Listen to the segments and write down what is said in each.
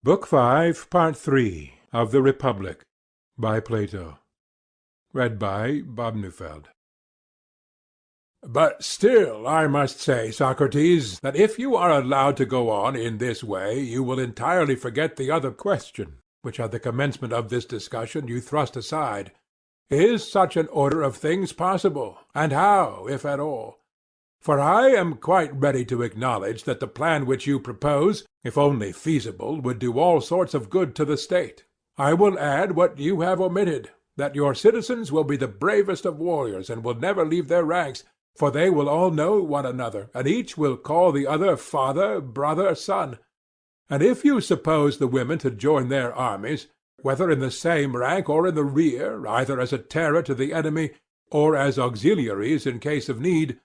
Book 5, Part 3 of the Republic, by Plato. Read by Bob Neufeld. But still I must say, Socrates, that if you are allowed to go on in this way, you will entirely forget the other question, which at the commencement of this discussion you thrust aside. Is such an order of things possible, and how, if at all? For I am quite ready to acknowledge that the plan which you propose, if only feasible, would do all sorts of good to the state. I will add what you have omitted, that your citizens will be the bravest of warriors, and will never leave their ranks, for they will all know one another, and each will call the other father, brother, son. And if you suppose the women to join their armies, whether in the same rank or in the rear, either as a terror to the enemy, or as auxiliaries in case of need,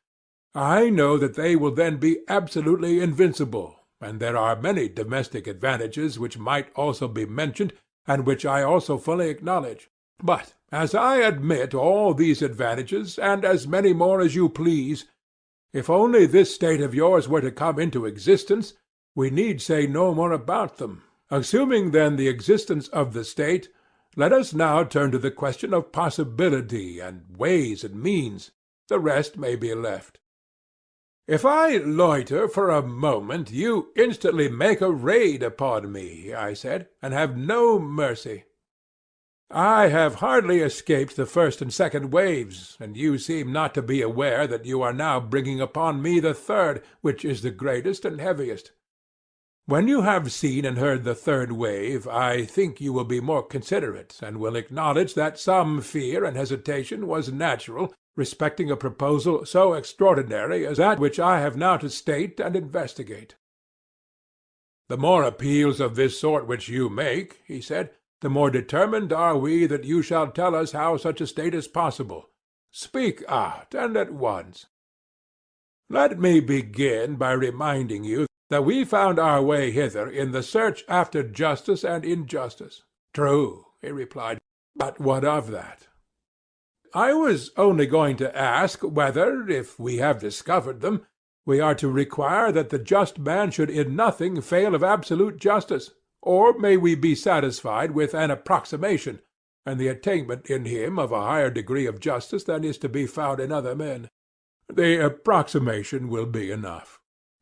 I know that they will then be absolutely invincible, and there are many domestic advantages which might also be mentioned, and which I also fully acknowledge. But as I admit all these advantages, and as many more as you please, if only this state of yours were to come into existence, we need say no more about them. Assuming then the existence of the state, let us now turn to the question of possibility, and ways and means. The rest may be left. If I loiter for a moment, you instantly make a raid upon me, I said, and have no mercy. I have hardly escaped the first and second waves, and you seem not to be aware that you are now bringing upon me the third, which is the greatest and heaviest. When you have seen and heard the third wave, I think you will be more considerate, and will acknowledge that some fear and hesitation was natural, respecting a proposal so extraordinary as that which I have now to state and investigate. The more appeals of this sort which you make, he said, the more determined are we that you shall tell us how such a state is possible. Speak out, and at once. Let me begin by reminding you that we found our way hither in the search after justice and injustice. True, he replied, but what of that? I was only going to ask whether, if we have discovered them, we are to require that the just man should in nothing fail of absolute justice, or may we be satisfied with an approximation, and the attainment in him of a higher degree of justice than is to be found in other men? The approximation will be enough.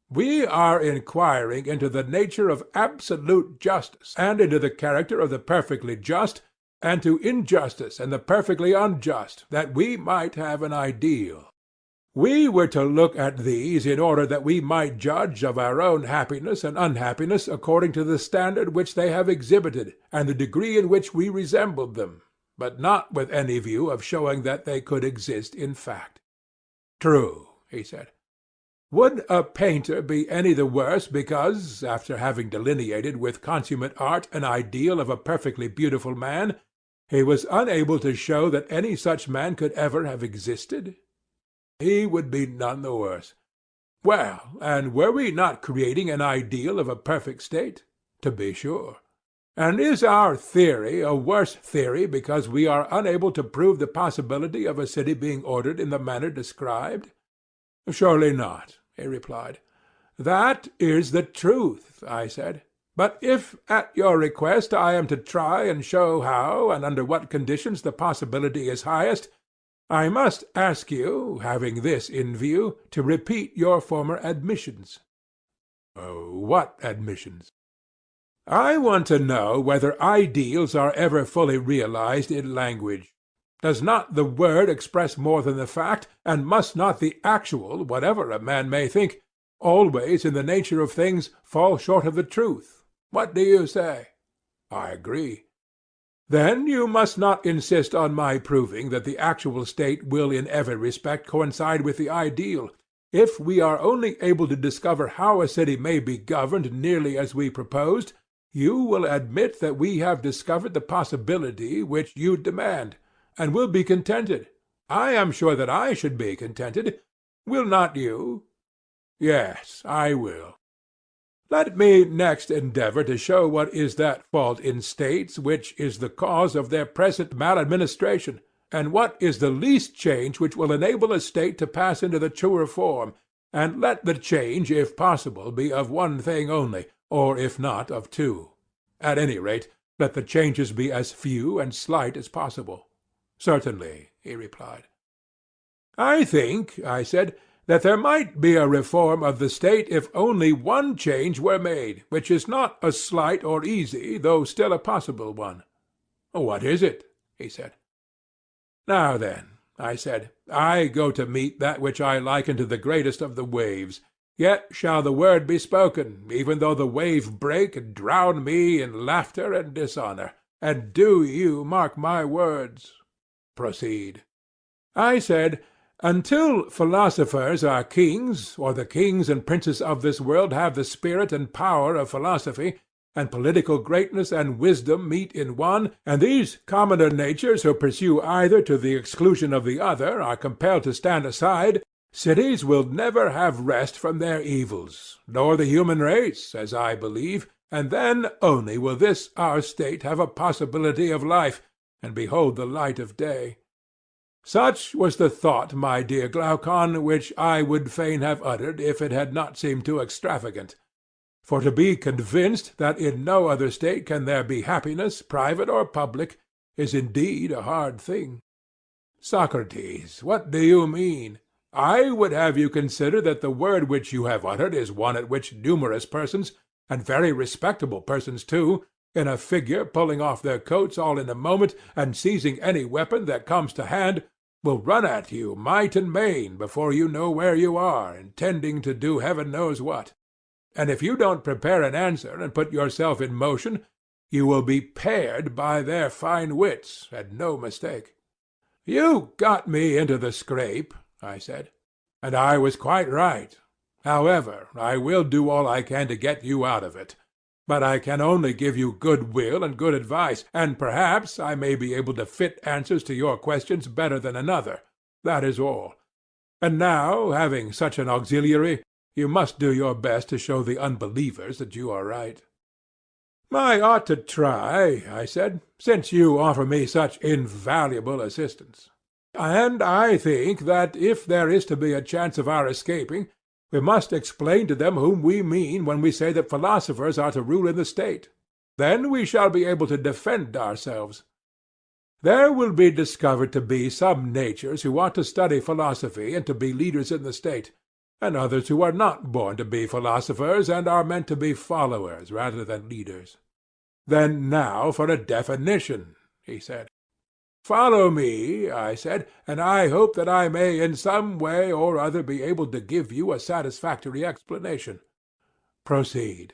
We are inquiring into the nature of absolute justice, and into the character of the perfectly just, and to injustice and the perfectly unjust, that we might have an ideal. We were to look at these in order that we might judge of our own happiness and unhappiness according to the standard which they have exhibited, and the degree in which we resembled them, but not with any view of showing that they could exist in fact. True, he said. Would a painter be any the worse because, after having delineated with consummate art an ideal of a perfectly beautiful man, he was unable to show that any such man could ever have existed? He would be none the worse. Well, and were we not creating an ideal of a perfect state? To be sure. And is our theory a worse theory because we are unable to prove the possibility of a city being ordered in the manner described? Surely not, he replied. That is the truth, I said. But if at your request I am to try and show how and under what conditions the possibility is highest, I must ask you, having this in view, to repeat your former admissions. What admissions? I want to know whether ideals are ever fully realized in language. Does not the word express more than the fact, and must not the actual, whatever a man may think, always in the nature of things fall short of the truth? What do you say? I agree. Then you must not insist on my proving that the actual state will in every respect coincide with the ideal. If we are only able to discover how a city may be governed nearly as we proposed, you will admit that we have discovered the possibility which you demand, and will be contented. I am sure that I should be contented. Will not you? Yes, I will. Let me next endeavor to show what is that fault in states which is the cause of their present maladministration, and what is the least change which will enable a state to pass into the truer form, and let the change, if possible, be of one thing only, or if not, of two. At any rate, let the changes be as few and slight as possible. Certainly, he replied. I think, I said, that there might be a reform of the state if only one change were made, which is not a slight or easy, though still a possible one. What is it? He said. Now then, I said, I go to meet that which I liken to the greatest of the waves. Yet shall the word be spoken, even though the wave break and drown me in laughter and dishonor. And do you mark my words? Proceed. I said, until philosophers are kings, or the kings and princes of this world have the spirit and power of philosophy, and political greatness and wisdom meet in one, and these commoner natures who pursue either to the exclusion of the other are compelled to stand aside, cities will never have rest from their evils, nor the human race, as I believe, and then only will this our state have a possibility of life, and behold the light of day. Such was the thought, my dear Glaucon, which I would fain have uttered if it had not seemed too extravagant. For to be convinced that in no other state can there be happiness, private or public, is indeed a hard thing. Socrates, what do you mean? I would have you consider that the word which you have uttered is one at which numerous persons, and very respectable persons too, in a figure pulling off their coats all in a moment, and seizing any weapon that comes to hand, will run at you might and main before you know where you are, intending to do heaven knows what. And if you don't prepare an answer and put yourself in motion, you will be pared by their fine wits, and no mistake. You got me into the scrape, I said, and I was quite right. However, I will do all I can to get you out of it. But I can only give you good will and good advice, and perhaps I may be able to fit answers to your questions better than another. That is all. And now, having such an auxiliary, you must do your best to show the unbelievers that you are right. I ought to try, I said, since you offer me such invaluable assistance. And I think that if there is to be a chance of our escaping, we must explain to them whom we mean when we say that philosophers are to rule in the state. Then we shall be able to defend ourselves. There will be discovered to be some natures who ought to study philosophy and to be leaders in the state, and others who are not born to be philosophers and are meant to be followers rather than leaders. Then now for a definition, he said. Follow me, I said, and I hope that I may in some way or other be able to give you a satisfactory explanation. Proceed.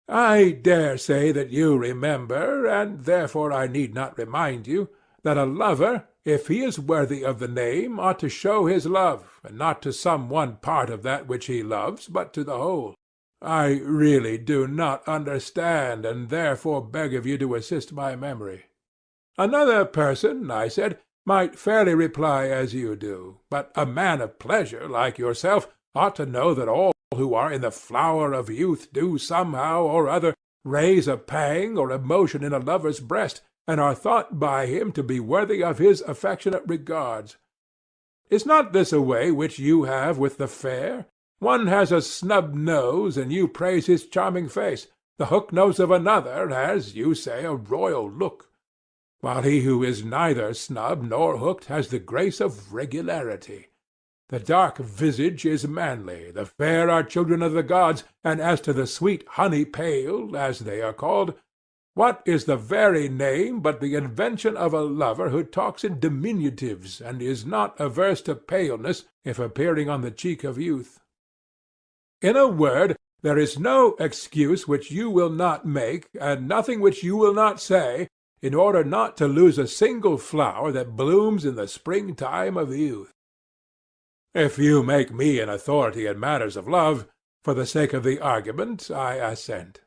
I dare say that you remember, and therefore I need not remind you, that a lover, if he is worthy of the name, ought to show his love, and not to some one part of that which he loves, but to the whole. I really do not understand, and therefore beg of you to assist my memory. Another person, I said, might fairly reply as you do, but a man of pleasure like yourself ought to know that all who are in the flower of youth do somehow or other raise a pang or emotion in a lover's breast, and are thought by him to be worthy of his affectionate regards. Is not this a way which you have with the fair? One has a snub nose, and you praise his charming face. The hook nose of another has, you say, a royal look, while he who is neither snub nor hooked has the grace of regularity. The dark visage is manly, the fair are children of the gods, and as to the sweet honey pale, as they are called, what is the very name but the invention of a lover who talks in diminutives, and is not averse to paleness if appearing on the cheek of youth? In a word, there is no excuse which you will not make, and nothing which you will not say, in order not to lose a single flower that blooms in the spring-time of youth. If you make me an authority in matters of love, for the sake of the argument, I assent.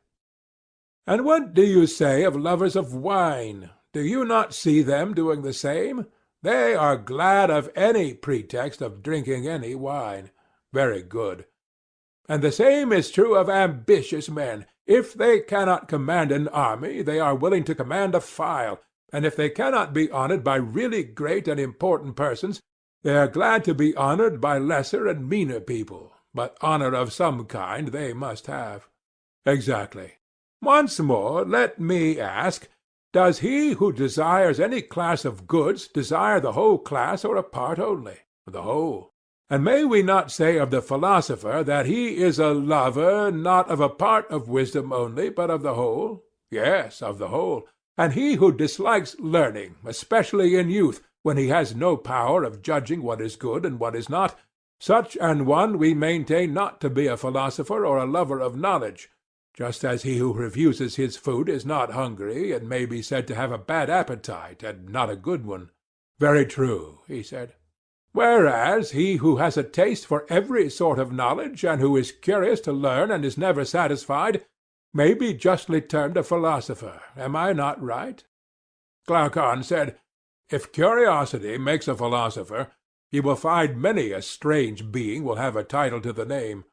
And what do you say of lovers of wine? Do you not see them doing the same? They are glad of any pretext of drinking any wine. Very good. And the same is true of ambitious men. If they cannot command an army, they are willing to command a file, and if they cannot be honored by really great and important persons, they are glad to be honored by lesser and meaner people, but honor of some kind they must have. Exactly. Once more let me ask, does he who desires any class of goods desire the whole class or a part only? The whole. And may we not say of the philosopher that he is a lover, not of a part of wisdom only, but of the whole? Yes, of the whole. And he who dislikes learning, especially in youth, when he has no power of judging what is good and what is not, such an one we maintain not to be a philosopher or a lover of knowledge, just as he who refuses his food is not hungry, and may be said to have a bad appetite, and not a good one. Very true, he said. Whereas he who has a taste for every sort of knowledge, and who is curious to learn and is never satisfied, may be justly termed a philosopher. Am I not right? Glaucon said, If curiosity makes a philosopher, you will find many a strange being will have a title to the name.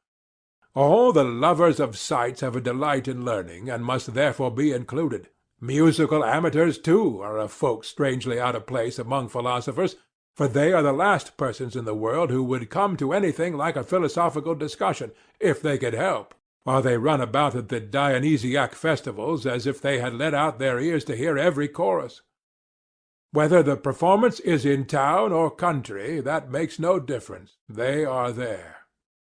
All the lovers of sights have a delight in learning, and must therefore be included. Musical amateurs, too, are a folk strangely out of place among philosophers, for they are the last persons in the world who would come to anything like a philosophical discussion, if they could help, while they run about at the Dionysiac festivals as if they had let out their ears to hear every chorus. Whether the performance is in town or country, that makes no difference. They are there.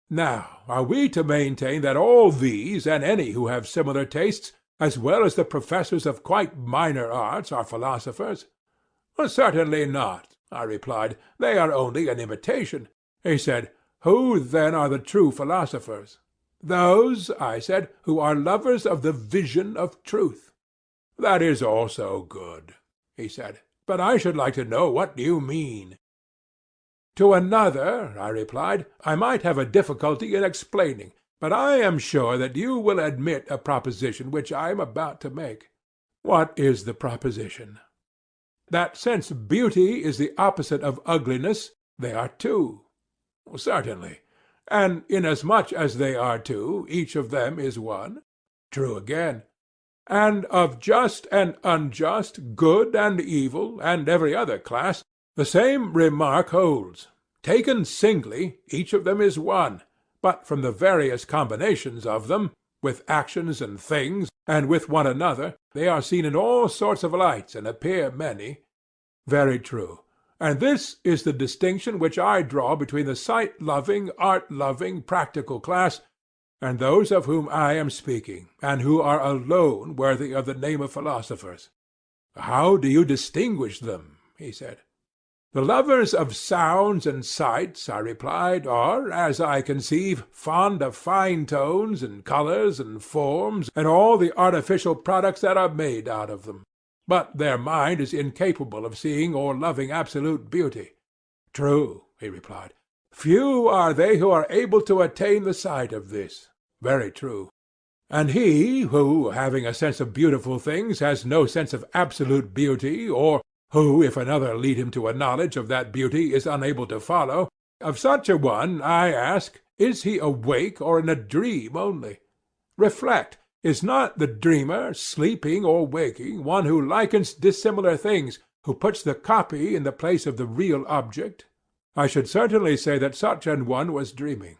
Now, are we to maintain that all these, and any who have similar tastes, as well as the professors of quite minor arts, are philosophers? Certainly not, I replied. They are only an imitation. He said, Who then are the true philosophers? Those, I said, who are lovers of the vision of truth. That is also good, he said. But I should like to know what you mean. To another, I replied, I might have a difficulty in explaining, but I am sure that you will admit a proposition which I am about to make. What is the proposition? That since beauty is the opposite of ugliness, they are two. Certainly. And inasmuch as they are two, each of them is one. True again. And of just and unjust, good and evil, and every other class, the same remark holds. Taken singly, each of them is one, but from the various combinations of them, with actions and things, and with one another, they are seen in all sorts of lights and appear many. Very true. And this is the distinction which I draw between the sight-loving, art-loving, practical class, and those of whom I am speaking, and who are alone worthy of the name of philosophers. How do you distinguish them? He said. The lovers of sounds and sights, I replied, are, as I conceive, fond of fine tones and colours and forms, and all the artificial products that are made out of them. But their mind is incapable of seeing or loving absolute beauty. True, he replied. Few are they who are able to attain the sight of this. Very true. And he who, having a sense of beautiful things, has no sense of absolute beauty, or who, if another lead him to a knowledge of that beauty, is unable to follow, of such a one, I ask, is he awake or in a dream only? Reflect, is not the dreamer, sleeping or waking, one who likens dissimilar things, who puts the copy in the place of the real object? I should certainly say that such an one was dreaming.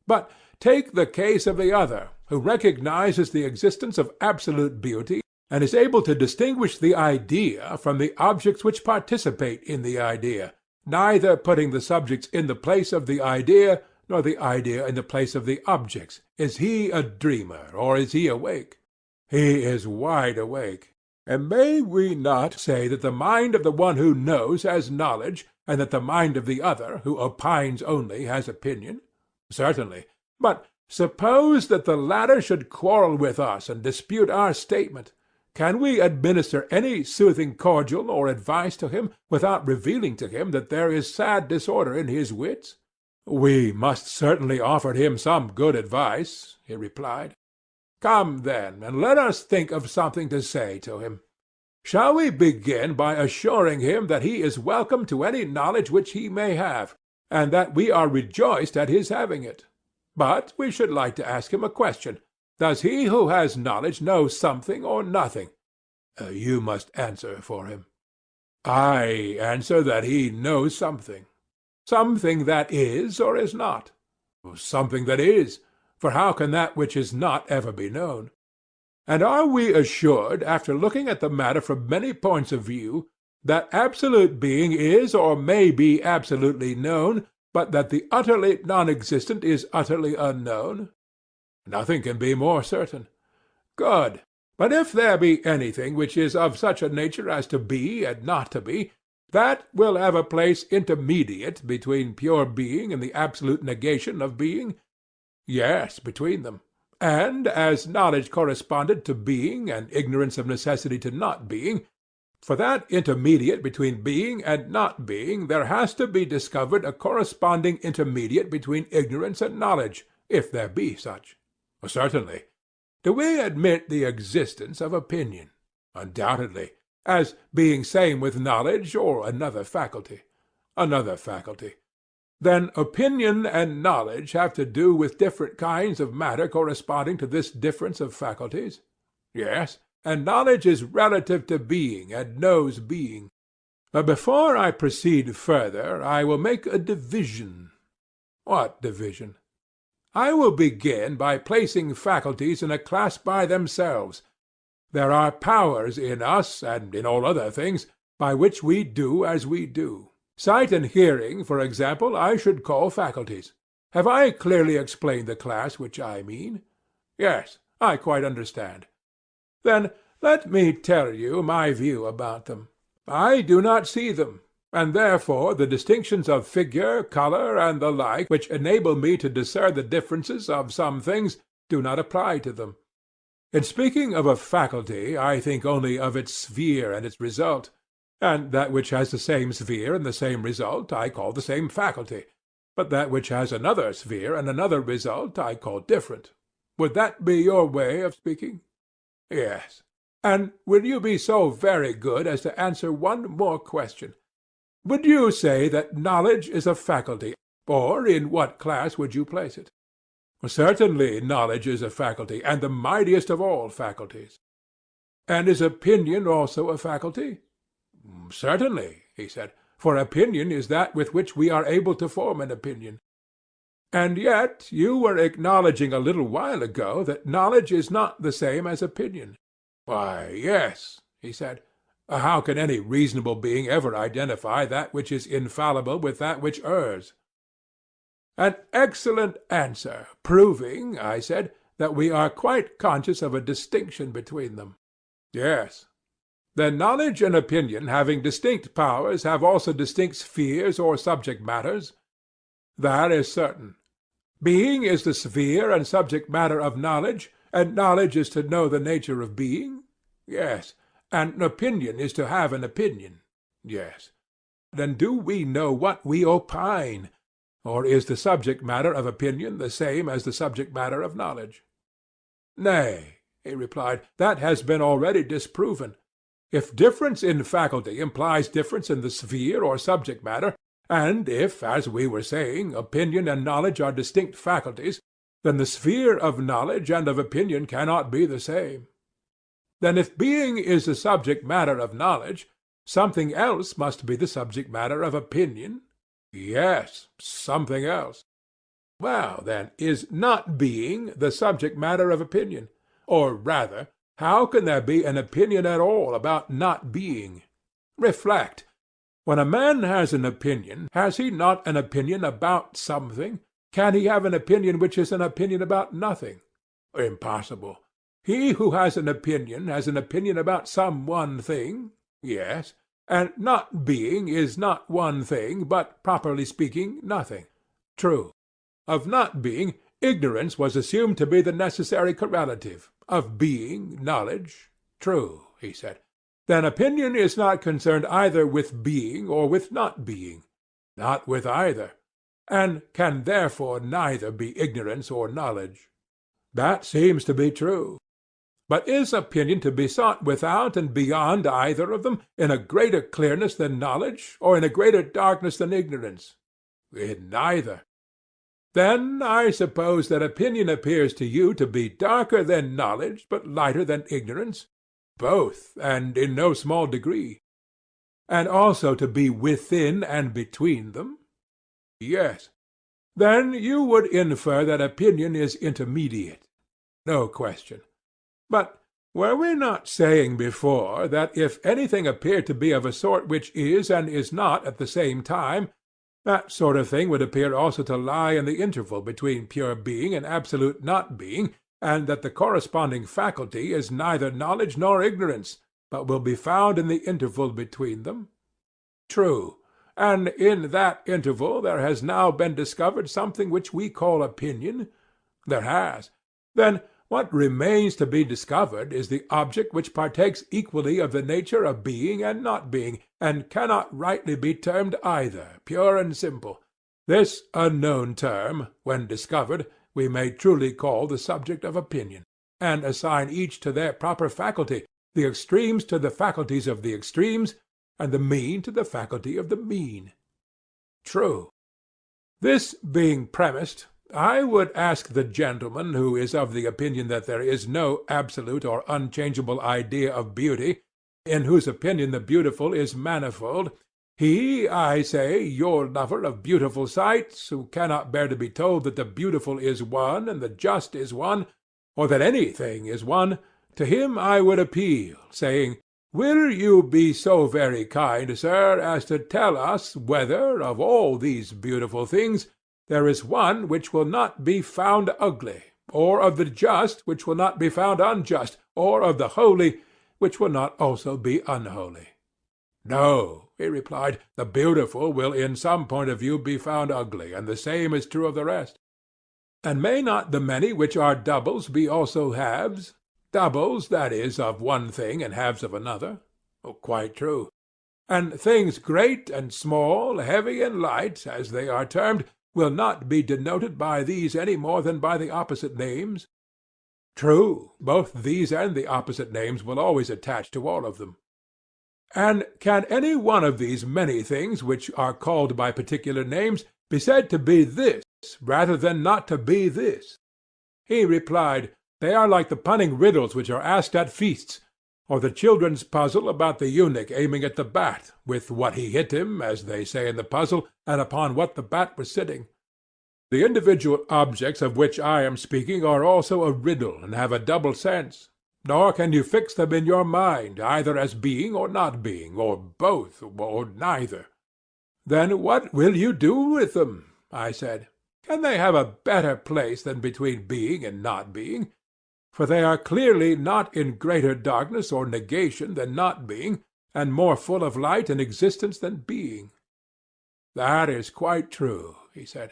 But take the case of the other, who recognizes the existence of absolute beauty, and is able to distinguish the idea from the objects which participate in the idea, neither putting the subjects in the place of the idea, nor the idea in the place of the objects. Is he a dreamer, or is he awake? He is wide awake. And may we not say that the mind of the one who knows has knowledge, and that the mind of the other, who opines only, has opinion? Certainly. But suppose that the latter should quarrel with us and dispute our statement. Can we administer any soothing cordial or advice to him, without revealing to him that there is sad disorder in his wits? We must certainly offer him some good advice, he replied. Come, then, and let us think of something to say to him. Shall we begin by assuring him that he is welcome to any knowledge which he may have, and that we are rejoiced at his having it? But we should like to ask him a question. Does he who has knowledge know something or nothing? You must answer for him. I answer that he knows something. Something that is or is not? Something that is, for how can that which is not ever be known? And are we assured, after looking at the matter from many points of view, that absolute being is or may be absolutely known, but that the utterly non-existent is utterly unknown? Nothing can be more certain. Good. But if there be anything which is of such a nature as to be and not to be, that will have a place intermediate between pure being and the absolute negation of being? Yes, between them. And as knowledge corresponded to being, and ignorance of necessity to not being, for that intermediate between being and not being there has to be discovered a corresponding intermediate between ignorance and knowledge, if there be such. Certainly. Do we admit the existence of opinion? Undoubtedly. As being same with knowledge, or another faculty? Another faculty. Then opinion and knowledge have to do with different kinds of matter corresponding to this difference of faculties? Yes, and knowledge is relative to being, and knows being. But before I proceed further, I will make a division. What division? I will begin by placing faculties in a class by themselves. There are powers in us, and in all other things, by which we do as we do. Sight and hearing, for example, I should call faculties. Have I clearly explained the class which I mean? Yes, I quite understand. Then let me tell you my view about them. I do not see them, and therefore the distinctions of figure, colour, and the like, which enable me to discern the differences of some things, do not apply to them. In speaking of a faculty, I think only of its sphere and its result, and that which has the same sphere and the same result I call the same faculty, but that which has another sphere and another result I call different. Would that be your way of speaking? Yes. And will you be so very good as to answer one more question? Would you say that knowledge is a faculty, or in what class would you place it? Certainly knowledge is a faculty, and the mightiest of all faculties. And is opinion also a faculty? Certainly, he said, for opinion is that with which we are able to form an opinion. And yet you were acknowledging a little while ago that knowledge is not the same as opinion. Why, yes, he said. How can any reasonable being ever identify that which is infallible with that which errs? An excellent answer, proving, I said, that we are quite conscious of a distinction between them. Yes. Then knowledge and opinion, having distinct powers, have also distinct spheres or subject matters? That is certain. Being is the sphere and subject matter of knowledge, and knowledge is to know the nature of being? Yes. And opinion is to have an opinion? Yes. Then do we know what we opine? Or is the subject matter of opinion the same as the subject matter of knowledge? Nay, he replied, that has been already disproven. If difference in faculty implies difference in the sphere or subject matter, and if, as we were saying, opinion and knowledge are distinct faculties, then the sphere of knowledge and of opinion cannot be the same. Then if being is the subject matter of knowledge, something else must be the subject matter of opinion? Yes, something else. Well, then, is not being the subject matter of opinion? Or rather, how can there be an opinion at all about not being? Reflect. When a man has an opinion, has he not an opinion about something? Can he have an opinion which is an opinion about nothing? Impossible. He who has an opinion about some one thing? Yes. And not being is not one thing, but, properly speaking, nothing. True. Of not being, ignorance was assumed to be the necessary correlative. Of being, knowledge. True, he said. Then opinion is not concerned either with being or with not being. Not with either. And can therefore neither be ignorance or knowledge. That seems to be true. But is opinion to be sought without and beyond either of them, in a greater clearness than knowledge, or in a greater darkness than ignorance? In neither. Then I suppose that opinion appears to you to be darker than knowledge, but lighter than ignorance? Both, and in no small degree. And also to be within and between them? Yes. Then you would infer that opinion is intermediate. No question. But Were we not saying before that if anything appeared to be of a sort which is and is not at the same time, that sort of thing would appear also to lie in the interval between pure being and absolute not being, and that the corresponding faculty is neither knowledge nor ignorance, but will be found in the interval between them? True. And in that interval there has now been discovered something which we call opinion? There has. Then what remains to be discovered is the object which partakes equally of the nature of being and not being, and cannot rightly be termed either, pure and simple. This unknown term, when discovered, we may truly call the subject of opinion, and assign each to their proper faculty, the extremes to the faculties of the extremes, and the mean to the faculty of the mean. True. This being premised, I would ask the gentleman who is of the opinion that there is no absolute or unchangeable idea of beauty, in whose opinion the beautiful is manifold, he, I say, your lover of beautiful sights, who cannot bear to be told that the beautiful is one and the just is one, or that anything is one, to him I would appeal, saying, Will you be so very kind, sir, as to tell us whether, of all these beautiful things, there is one which will not be found ugly, or of the just which will not be found unjust, or of the holy which will not also be unholy? No, he replied, the beautiful will in some point of view be found ugly, and the same is true of the rest. And may not the many which are doubles be also halves? Doubles, that is, of one thing and halves of another? Quite true. And things great and small, heavy and light, as they are termed, will not be denoted by these any more than by the opposite names? True, both these and the opposite names will always attach to all of them. And can any one of these many things which are called by particular names be said to be this, rather than not to be this? He replied, They are like the punning riddles which are asked at feasts, or the children's puzzle about the eunuch aiming at the bat, with what he hit him, as they say in the puzzle, and upon what the bat was sitting. The individual objects of which I am speaking are also a riddle, and have a double sense, nor can you fix them in your mind, either as being or not being, or both, or neither. Then what will you do with them? I said. Can they have a better place than between being and not being? For they are clearly not in greater darkness or negation than not being, and more full of light and existence than being. That is quite true, he said.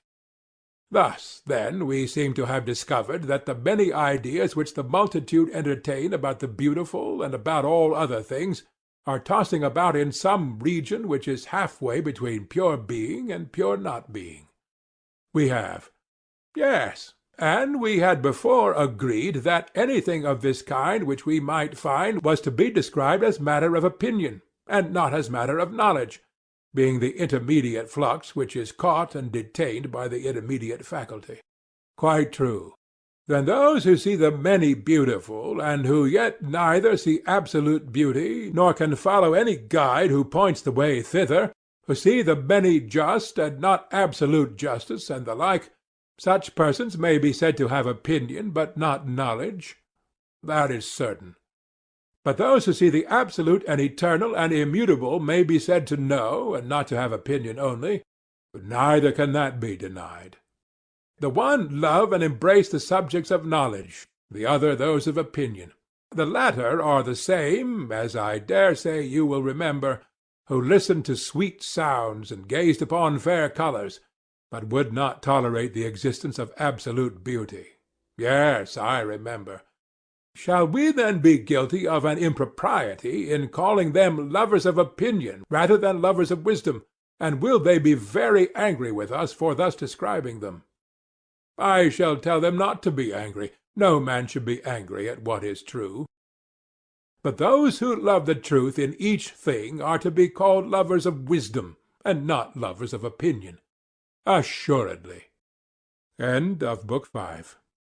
Thus, then, we seem to have discovered that the many ideas which the multitude entertain about the beautiful and about all other things are tossing about in some region which is halfway between pure being and pure not being. We have. Yes, and we had before agreed that anything of this kind which we might find was to be described as matter of opinion, and not as matter of knowledge, being the intermediate flux which is caught and detained by the intermediate faculty. Quite true. Then those who see the many beautiful, and who yet neither see absolute beauty, nor can follow any guide who points the way thither, who see the many just and not absolute justice, and the like, such persons may be said to have opinion, but not knowledge? That is certain. But those who see the absolute and eternal and immutable may be said to know, and not to have opinion only. Neither can that be denied. The one love and embrace the subjects of knowledge, the other those of opinion. The latter are the same, as I dare say you will remember, who listened to sweet sounds and gazed upon fair colours, but would not tolerate the existence of absolute beauty. Yes, I remember. Shall we then be guilty of an impropriety in calling them lovers of opinion rather than lovers of wisdom, and will they be very angry with us for thus describing them? I shall tell them not to be angry. No man should be angry at what is true. But those who love the truth in each thing are to be called lovers of wisdom, and not lovers of opinion. Assuredly. End of Book 5.